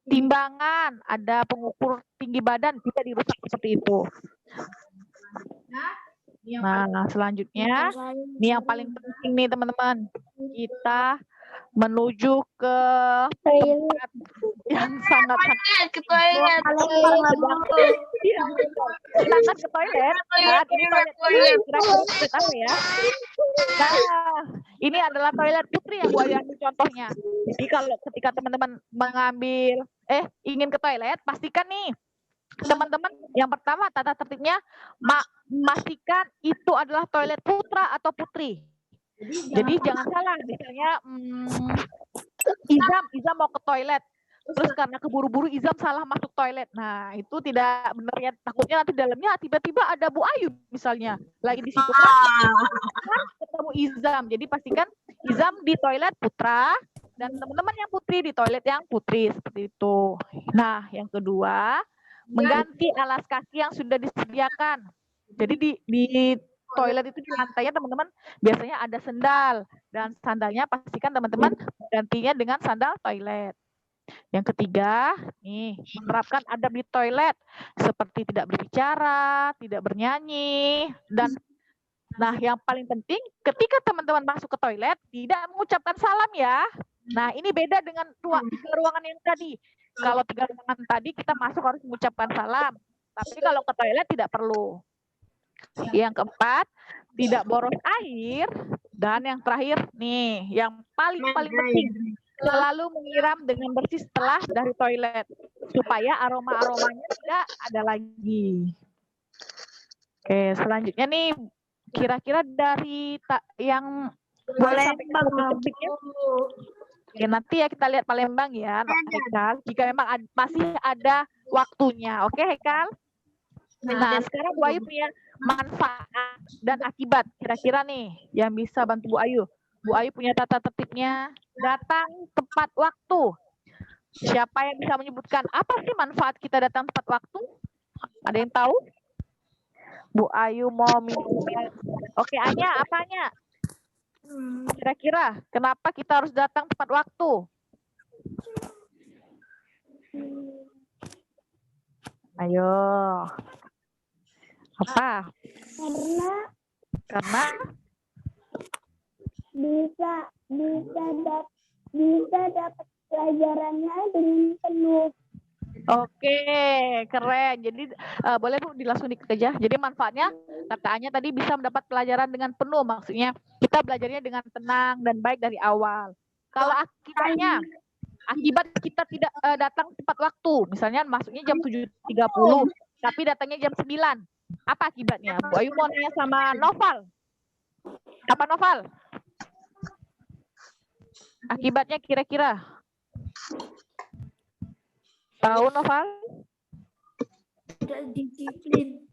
Timbangan, ada pengukur tinggi badan, tidak dirusak seperti itu. Nah, selanjutnya, ini yang paling penting nih teman-teman, kita menuju ke tempat yang sangat-sangat Ke toilet. Silahkan ke toilet. Nah, ini toilet kira-kira apa ya? Nah, ini adalah toilet putri yang Bu Ayu ambil contohnya. Jadi kalau ketika teman-teman ingin ke toilet, pastikan nih teman-teman yang pertama tata tertibnya memastikan itu adalah toilet putra atau putri. Jadi jangan salah, misalnya Izam mau ke toilet, terus karena keburu-buru Izam salah masuk toilet. Nah, itu tidak benar ya. Takutnya nanti dalamnya tiba-tiba ada Bu Ayu misalnya lagi di situ kan ketemu Izam. Jadi pastikan Izam di toilet putra dan teman-teman yang putri di toilet yang putri, seperti itu. Nah, yang kedua, mengganti alas kaki yang sudah disediakan. Jadi di toilet itu di lantainya teman-teman biasanya ada sendal, dan sandalnya pastikan teman-teman gantinya dengan sandal toilet. Yang ketiga, nih, menerapkan adab di toilet seperti tidak berbicara, tidak bernyanyi, dan nah yang paling penting ketika teman-teman masuk ke toilet tidak mengucapkan salam ya. Nah, ini beda dengan ruangan yang tadi. Kalau 3 ruangan tadi kita masuk harus mengucapkan salam, tapi kalau ke toilet tidak perlu. Yang keempat, tidak boros air, dan yang terakhir nih, yang paling penting, selalu menyiram dengan bersih setelah dari toilet supaya aroma-aromanya tidak ada lagi. Oke, selanjutnya nih, kira-kira dari yang boleh sampaikan. Oke, nanti ya kita lihat Palembang ya, Haikal, jika memang masih ada waktunya. Oke, Haikal? Nah, sekarang Bu Ayu punya manfaat dan akibat. Kira-kira nih yang bisa bantu Bu Ayu. Bu Ayu punya tata tertibnya, datang tepat waktu. Siapa yang bisa menyebutkan apa sih manfaat kita datang tepat waktu? Ada yang tahu? Bu Ayu mau minum. Oke, Anya, apanya? Kira-kira kenapa kita harus datang tepat waktu? Ayo. Apa? Karena bisa dapat pelajarannya dengan penuh. Oke, keren. Jadi boleh Bu langsung dikejar. Jadi manfaatnya kataannya tadi bisa mendapat pelajaran dengan penuh. Maksudnya kita belajarnya dengan tenang dan baik dari awal. Kalau akibatnya, akibat kita tidak datang tepat waktu. Misalnya masuknya jam 7.30, tapi datangnya jam 9. Apa akibatnya? Bu Ayu mau nanya sama Noval. Apa Noval? Akibatnya kira-kira? Tahu Noval? Tidak disiplin.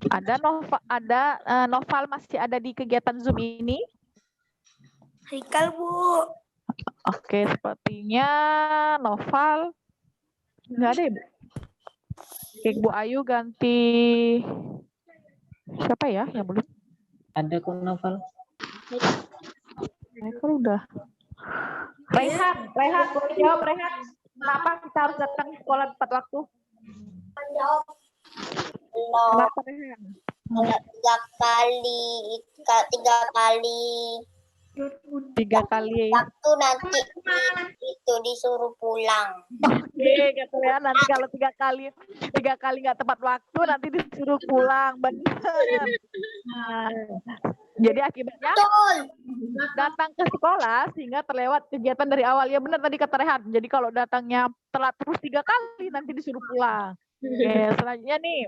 Ada Noval masih ada di kegiatan Zoom ini? Haikal, Bu. Oke, sepertinya Noval nggak ada ya, Bu? Oke, Bu Ayu ganti siapa ya yang belum? Ada kok Novel. Michael udah. Rehan, boleh jawab Rehan. Kenapa kita harus datang ke sekolah tepat waktu? Kenapa Rehan? Tiga kali. Waktu nanti itu disuruh pulang. Oke, kata Rehan, nanti kalau tiga kali nggak tepat waktu nanti disuruh pulang. Benar. Nah, jadi akibatnya datang ke sekolah sehingga terlewat kegiatan dari awal. Ya benar tadi kata Rehan. Jadi kalau datangnya telat terus 3 kali nanti disuruh pulang. Oke, selanjutnya nih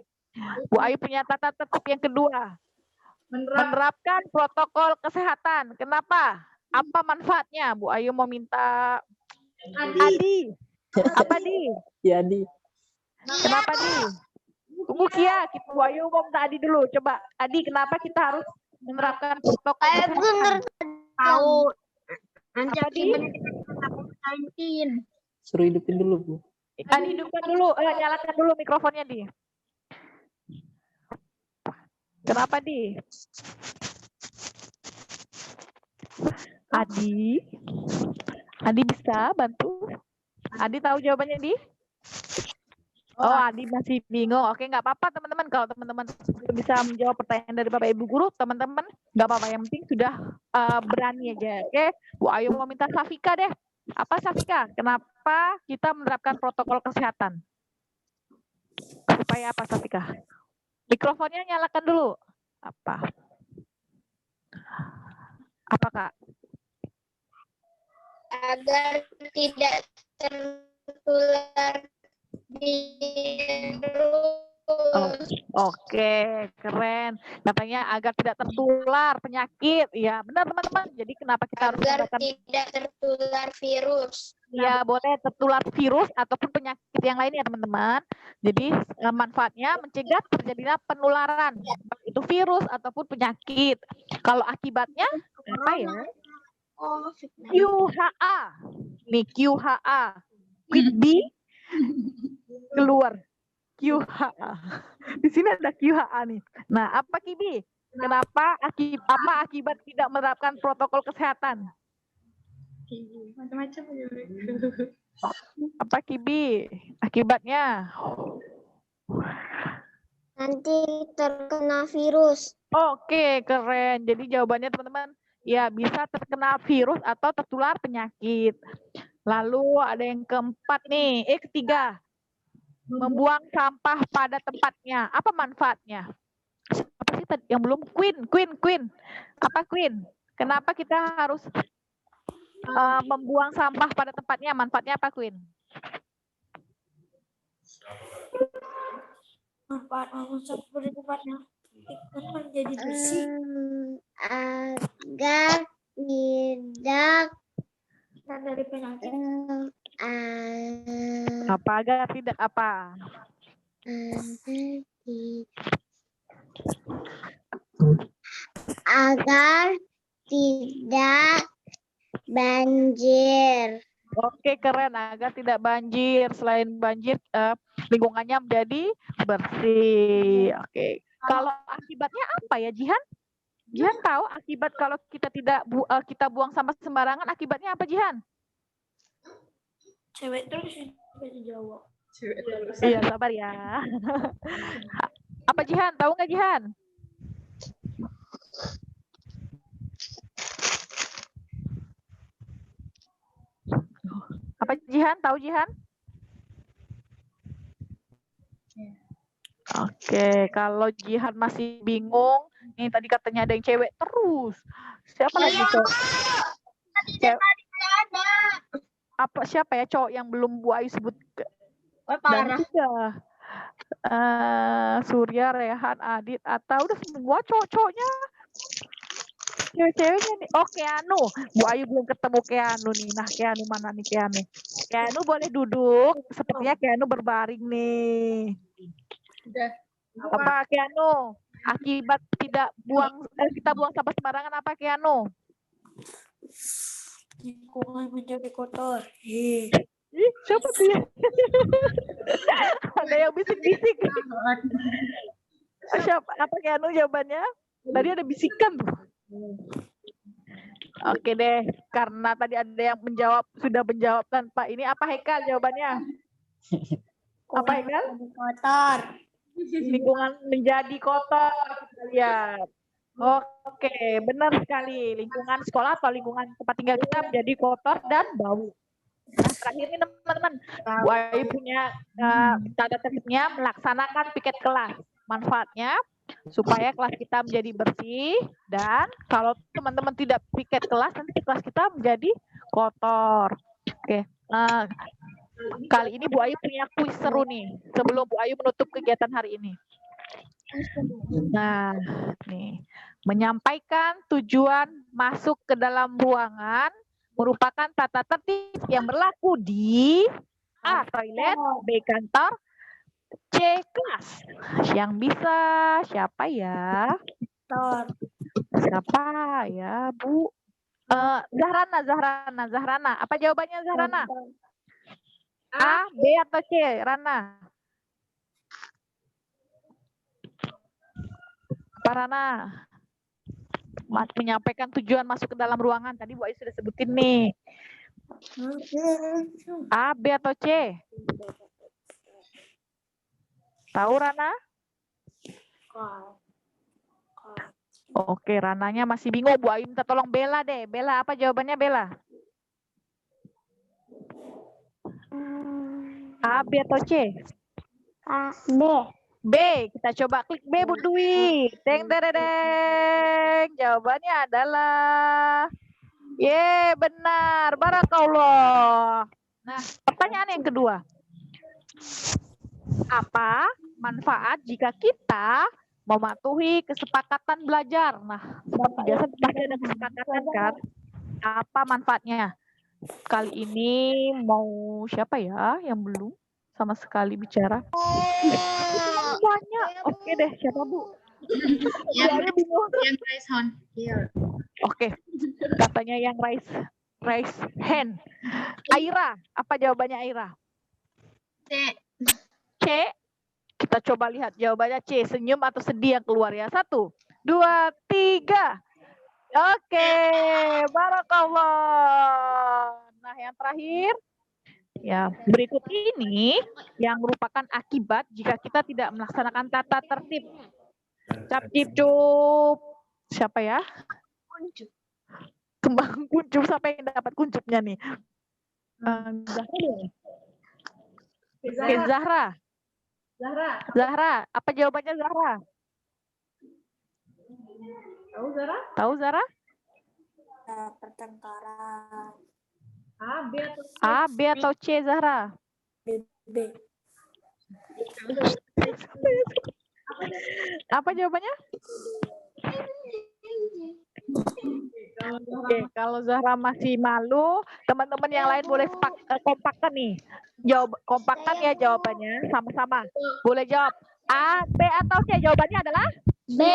Bu Ayu punya tata tertib yang kedua. Menerapkan protokol kesehatan. Kenapa? Apa manfaatnya? Bu Ayu mau minta Adi. Apa Di? Ya, Di. Kenapa Di? Tunggu Kia, Bu Ayu mau minta Adi dulu. Coba Adi, kenapa kita harus menerapkan protokol kesehatan? Tahu Apa Di? Suruh hidupin dulu, Bu. Adi hidupkan dulu, nyalakan dulu mikrofonnya Di. Kenapa Di? Adi bisa bantu? Adi tahu jawabannya Di? Oh, Adi masih bingung. Oke, nggak apa-apa teman-teman. Kalau teman-teman bisa menjawab pertanyaan dari Bapak Ibu Guru, teman-teman nggak apa-apa. Yang penting sudah berani aja. Oke, Bu Ayu mau minta Safika deh. Apa Safika? Kenapa kita menerapkan protokol kesehatan? Supaya apa Safika? Mikrofonnya nyalakan dulu. Apa? Apa Kak? Agar tidak tertular virus. Oke, keren. Katanya agar tidak tertular penyakit. Ya, benar teman-teman. Jadi kenapa kita harus Agar menggunakan tidak tertular virus. ya boleh tertular virus ataupun penyakit yang lain ya teman-teman. Jadi manfaatnya mencegah terjadinya penularan baik itu virus ataupun penyakit. Kalau akibatnya apa ya? QHA. Nih QHA. Quit B keluar. QHA. Di sini ada QHA nih. Nah, apa Kibi? Kenapa akibat tidak menerapkan protokol kesehatan? Macam-macam. Apa Kibi? Akibatnya? Nanti terkena virus. Oke, keren. Jadi jawabannya teman-teman, ya bisa terkena virus atau tertular penyakit. Lalu ada yang keempat nih, ketiga. Membuang sampah pada tempatnya. Apa manfaatnya? Apa sih tadi yang belum? Queen. Apa Queen? Kenapa kita harus membuang sampah pada tempatnya? Manfaatnya apa Queen? Manfaat sampah pada tempatnya menjadi bersih. Agar tidak Dari penyakit. Apa agar tidak apa? Agar tidak banjir. Oke, keren. Agar tidak banjir. Selain banjir, lingkungannya menjadi bersih. Oke. Kalau akibatnya apa ya, Jihan? Jihan tahu akibat kalau kita tidak kita buang sampah sembarangan, akibatnya apa, Jihan? Cewek terus dijawab. Iya, sabar ya. Apa Jihan? Tahu nggak Jihan? Apa Apa Jihan? Tahu Jihan? Oke, kalau Jihan masih bingung, nih tadi katanya ada yang cewek terus. Siapa lagi cowok? Apa siapa ya cowok yang belum Bu Ayu sebut? Dan juga Surya, Rehan, Adit, Atta, udah semua cowok-cowoknya. Cewek-ceweknya nih. Oh, Keanu. Bu Ayu belum ketemu Keanu nih. Nah, Keanu mana nih Keanu? Keanu boleh duduk. Sepertinya Keanu berbaring nih. Apa Keanu? Akibat tidak kita buang sampah sembarangan apa Keanu? Lingkungan menjadi kotor. Ih, siapa sih? Ada yang bisik-bisik. Siapa? Apa Keanu jawabannya? Tadi ada bisikan tuh. Oke deh, karena tadi ada yang sudah menjawab tanpa ini, apa Hekal jawabannya? Apa Hekal? Kotor. Lingkungan menjadi kotor, kita lihat. Oke, benar sekali. Lingkungan sekolah atau lingkungan tempat tinggal kita menjadi kotor dan bau. Nah, terakhir ini teman-teman, Bu Ayu punya tata tertibnya melaksanakan piket kelas. Manfaatnya supaya kelas kita menjadi bersih, dan kalau teman-teman tidak piket kelas, nanti kelas kita menjadi kotor. Oke, kali ini Bu Ayu punya kuis seru nih sebelum Bu Ayu menutup kegiatan hari ini. Nah, nih, menyampaikan tujuan masuk ke dalam ruangan merupakan tata tertib yang berlaku di A. Toilet, B. Kantor, C. Kelas. Yang bisa siapa ya? Siapa ya, Bu? Zahrana. Apa jawabannya Zahrana? A, B atau C, Rana? Apa Rana? Menyampaikan tujuan masuk ke dalam ruangan. Tadi Bu Ayu sudah sebutin nih. A, B atau C? Tahu Rana? Oke, Rananya masih bingung. Bu Ayu minta tolong Bella deh. Bella, apa jawabannya Bella? A, B atau C? B. B. Kita coba klik B, Bu Dwi. Deng, deng. Jawabannya adalah benar. Barakallah. Nah, pertanyaan yang kedua. Apa manfaat jika kita mematuhi kesepakatan belajar? Nah, seperti biasa pasti ada kesepakatan kan? Apa manfaatnya? Kali ini mau siapa ya yang belum sama sekali bicara? Banyak. Oke deh, siapa Bu? Yang raise hand here. Oke, katanya yang raise hand. Aira, apa jawabannya Aira? C. C. Kita coba lihat jawabannya C. Senyum atau sedih yang keluar ya. 1, 2, 3. Oke, barakallah. Nah, yang terakhir, ya berikut ini yang merupakan akibat jika kita tidak melaksanakan tata tertib. Cap cip cup. Siapa ya? Kembang kuncup. Siapa yang dapat kuncupnya nih? Zahra. Apa jawabannya Zahra? Tahu Zahra? Pertengkaran. A, B atau C Zahra? B. Apa jawabannya? Oke, kalau Zahra masih malu, teman-teman yang lain boleh kompakkan nih. Kompakkan ya jawabannya sama-sama. Boleh jawab A, B atau C? Jawabannya adalah B.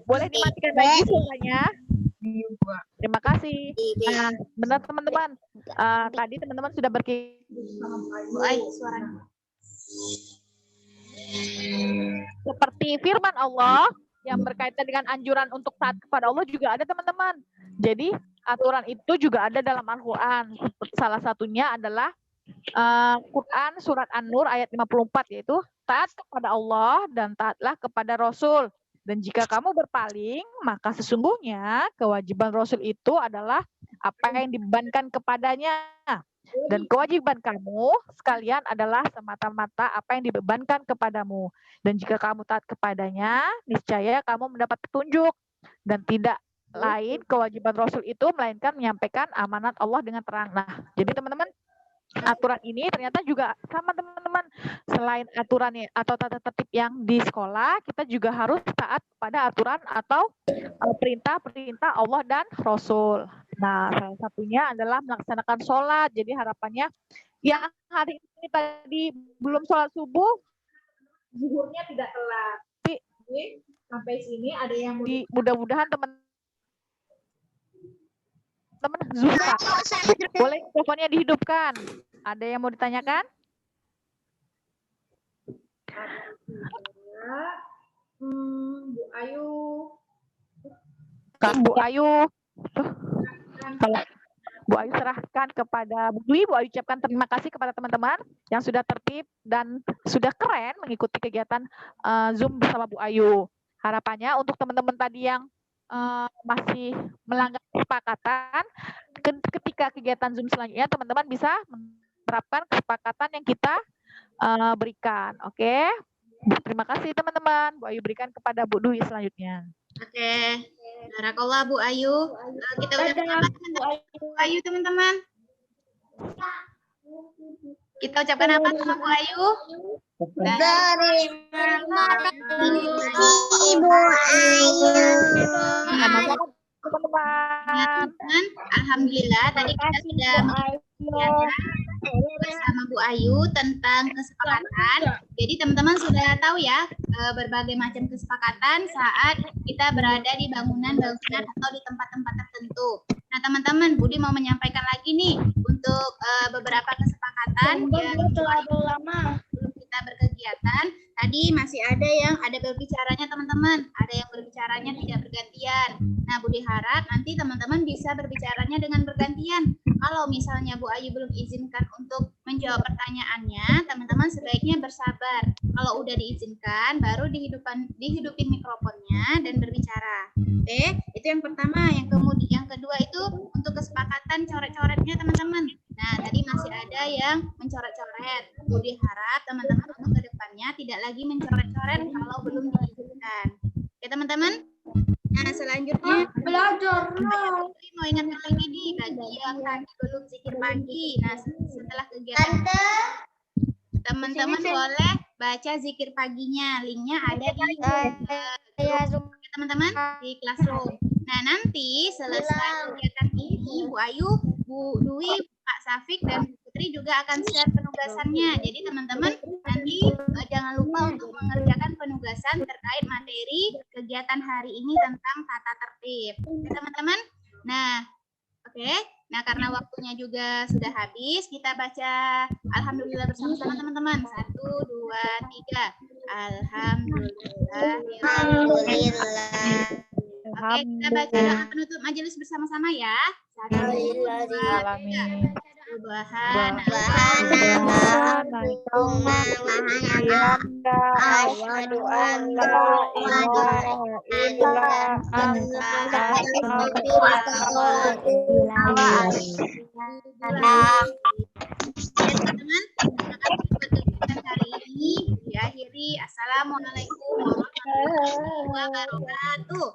Boleh dimatikan lagi suaranya. Terima kasih. Nah, benar teman-teman. Tadi teman-teman sudah seperti firman Allah yang berkaitan dengan anjuran untuk taat kepada Allah juga ada teman-teman. Jadi aturan itu juga ada dalam Al-Quran. Salah satunya adalah Quran surat An-Nur ayat 54, yaitu taat kepada Allah dan taatlah kepada Rasul. Dan jika kamu berpaling, maka sesungguhnya kewajiban Rasul itu adalah apa yang dibebankan kepadanya. Dan kewajiban kamu sekalian adalah semata-mata apa yang dibebankan kepadamu. Dan jika kamu taat kepadanya, niscaya kamu mendapat petunjuk. Dan tidak lain kewajiban Rasul itu melainkan menyampaikan amanat Allah dengan terang. Nah, jadi teman-teman, aturan ini ternyata juga sama teman-teman. Selain aturannya atau tata tertib yang di sekolah, kita juga harus taat pada aturan atau perintah-perintah Allah dan Rasul. Nah, salah satunya adalah melaksanakan sholat. Jadi harapannya yang hari ini tadi belum sholat subuh, zuhurnya tidak telat. Jadi sampai sini ada yang mudah-mudahan teman-teman Zuhra, boleh mikrofonnya dihidupkan. Ada yang mau ditanyakan? Bu Ayu. Bu Ayu. Kalau Bu Ayu serahkan kepada Bu Dwi. Bu Ayu ucapkan terima kasih kepada teman-teman yang sudah tertib dan sudah keren mengikuti kegiatan Zoom bersama Bu Ayu. Harapannya untuk teman-teman tadi yang masih melanggar kesepakatan, ketika kegiatan Zoom selanjutnya teman-teman bisa menerapkan kesepakatan yang kita berikan. Oke. Terima kasih teman-teman. Bu Ayu berikan kepada Bu Dwi selanjutnya. Oke. Barakallah Bu Ayu. Kita ucapkan Bu Ayu teman-teman. Kita ucapkan apa sama Bu Ayu? Terima kasih Bu Ayu. Teman-teman. Alhamdulillah tadi kita sudah bersama Bu Ayu tentang kesepakatan. Jadi teman-teman sudah tahu ya berbagai macam kesepakatan saat kita berada di bangunan-bangunan atau di tempat-tempat tertentu. Nah teman-teman, Budi mau menyampaikan lagi nih untuk beberapa kesepakatan yang belum kita berkegiatan. Tadi masih ada berbicaranya teman-teman, ada yang berbicaranya tidak bergantian. Nah Budi harap nanti teman-teman bisa berbicaranya dengan bergantian. Kalau misalnya Bu Ayu belum izinkan untuk menjawab pertanyaannya, teman-teman sebaiknya bersabar. Kalau udah diizinkan, baru dihidupin mikrofonnya dan berbicara. Oke, itu yang pertama. Yang kedua itu untuk kesepakatan coret-coretnya teman-teman. Nah, tadi masih ada yang mencoret-coret. Budi harap teman-teman untuk kedepannya tidak lagi mencoret-coret kalau belum diizinkan. Oke teman-teman. Nah, selanjutnya Belajar. mau ingatkan lagi nih bagi yang tadi belum zikir pagi. Nah, setelah kegiatan teman-teman boleh baca zikir paginya. Linknya ada di teman-teman di Classroom. Nah, nanti selesai kegiatan ini Bu Ayu, Bu Dwi, Pak Safik dan Bu Putri juga akan share penugasannya. Jadi teman-teman nanti jangan lupa untuk mengerjakan penugasan terkait materi kegiatan hari ini tentang tata tertib. Oke, teman-teman. Nah, oke. Nah, karena waktunya juga sudah habis, kita baca Alhamdulillah bersama-sama teman-teman. 1, 2, 3. Alhamdulillah. Oke, kita baca doa penutup majelis bersama-sama ya. 1, 2, 3. Hari ini diakhiri. Assalamualaikum warahmatullahi wabarakatuh.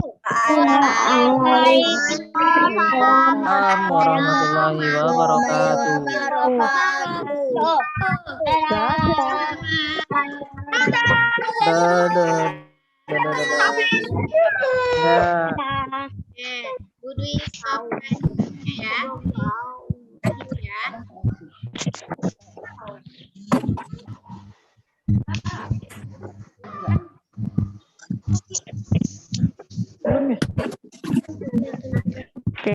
Waalaikumsalam warahmatullahi wabarakatuh. Bu Dwi stop ya.